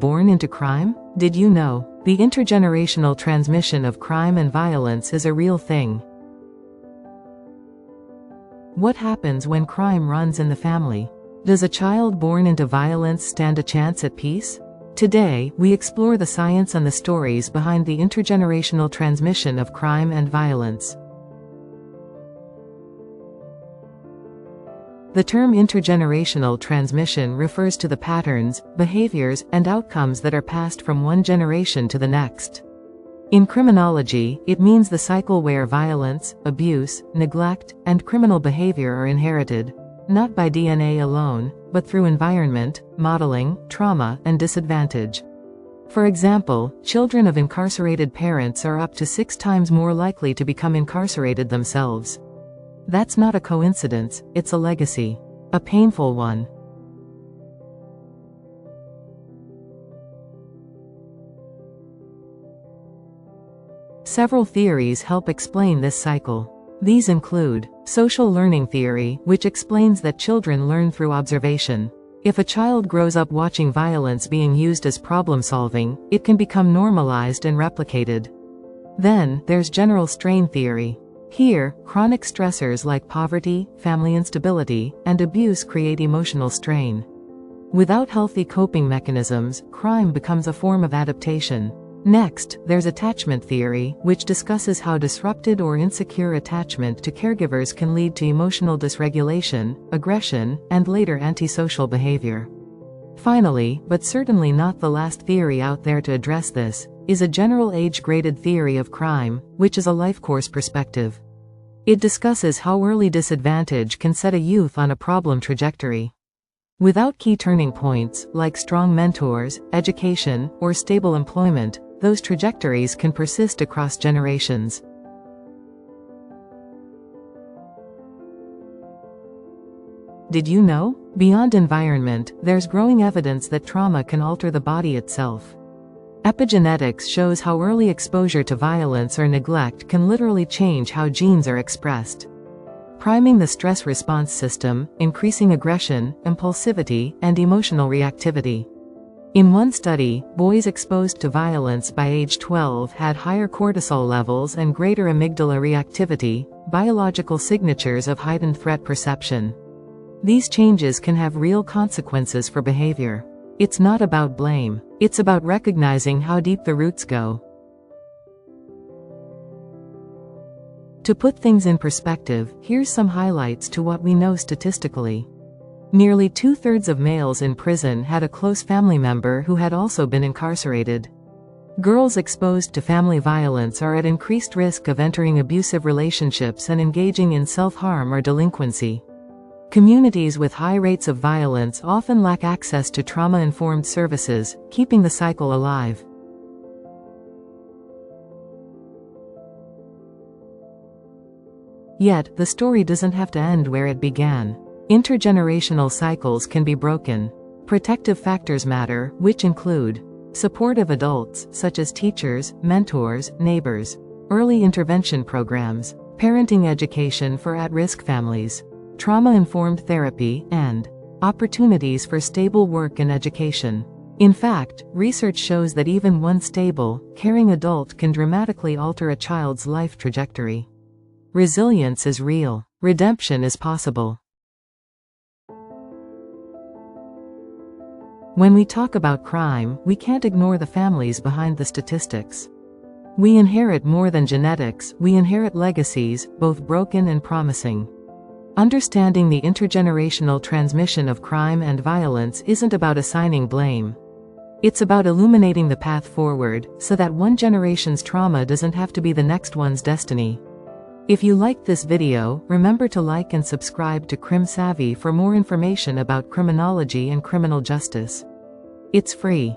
born into crime? Did you know? The intergenerational transmission of crime and violence is a real thing. What happens when crime runs in the family? Does a child born into violence stand a chance at peace? Today, we explore the science and the stories behind the intergenerational transmission of crime and violence. The term intergenerational transmission refers to the patterns, behaviors, and outcomes that are passed from one generation to the next. In criminology, it means the cycle where violence, abuse, neglect, and criminal behavior are inherited, not by DNA alone, but through environment, modeling, trauma, and disadvantage. For example, children of incarcerated parents are up to 6 times more likely to become incarcerated themselves. That's not a coincidence, it's a legacy. A painful one. Several theories help explain this cycle. These include social learning theory, which explains that children learn through observation. If a child grows up watching violence being used as problem-solving, it can become normalized and replicated. Then, there's general strain theory. Here, chronic stressors like poverty, family instability, and abuse create emotional strain. Without healthy coping mechanisms, crime becomes a form of adaptation. Next, there's attachment theory, which discusses how disrupted or insecure attachment to caregivers can lead to emotional dysregulation, aggression, and later antisocial behavior. Finally, but certainly not the last theory out there to address this, is a general age-graded theory of crime, which is a life course perspective. It discusses how early disadvantage can set a youth on a problem trajectory. Without key turning points, like strong mentors, education, or stable employment, those trajectories can persist across generations. Did you know? Beyond environment, there's growing evidence that trauma can alter the body itself. Epigenetics shows how early exposure to violence or neglect can literally change how genes are expressed, priming the stress response system, increasing aggression, impulsivity, and emotional reactivity. In one study, boys exposed to violence by age 12 had higher cortisol levels and greater amygdala reactivity, biological signatures of heightened threat perception. These changes can have real consequences for behavior. It's not about blame. It's about recognizing how deep the roots go. To put things in perspective, here's some highlights to what we know statistically. Nearly 2/3 of males in prison had a close family member who had also been incarcerated. Girls exposed to family violence are at increased risk of entering abusive relationships and engaging in self-harm or delinquency. Communities with high rates of violence often lack access to trauma-informed services, keeping the cycle alive. Yet, the story doesn't have to end where it began. Intergenerational cycles can be broken. Protective factors matter, which include supportive adults, such as teachers, mentors, neighbors, early intervention programs, parenting education for at-risk families, trauma-informed therapy, and opportunities for stable work and education. In fact, research shows that even one stable, caring adult can dramatically alter a child's life trajectory. Resilience is real. Redemption is possible. When we talk about crime, we can't ignore the families behind the statistics. We inherit more than genetics, we inherit legacies, both broken and promising. Understanding the intergenerational transmission of crime and violence isn't about assigning blame. It's about illuminating the path forward, so that one generation's trauma doesn't have to be the next one's destiny. If you liked this video, remember to like and subscribe to CrimSavvy for more information about criminology and criminal justice. It's free.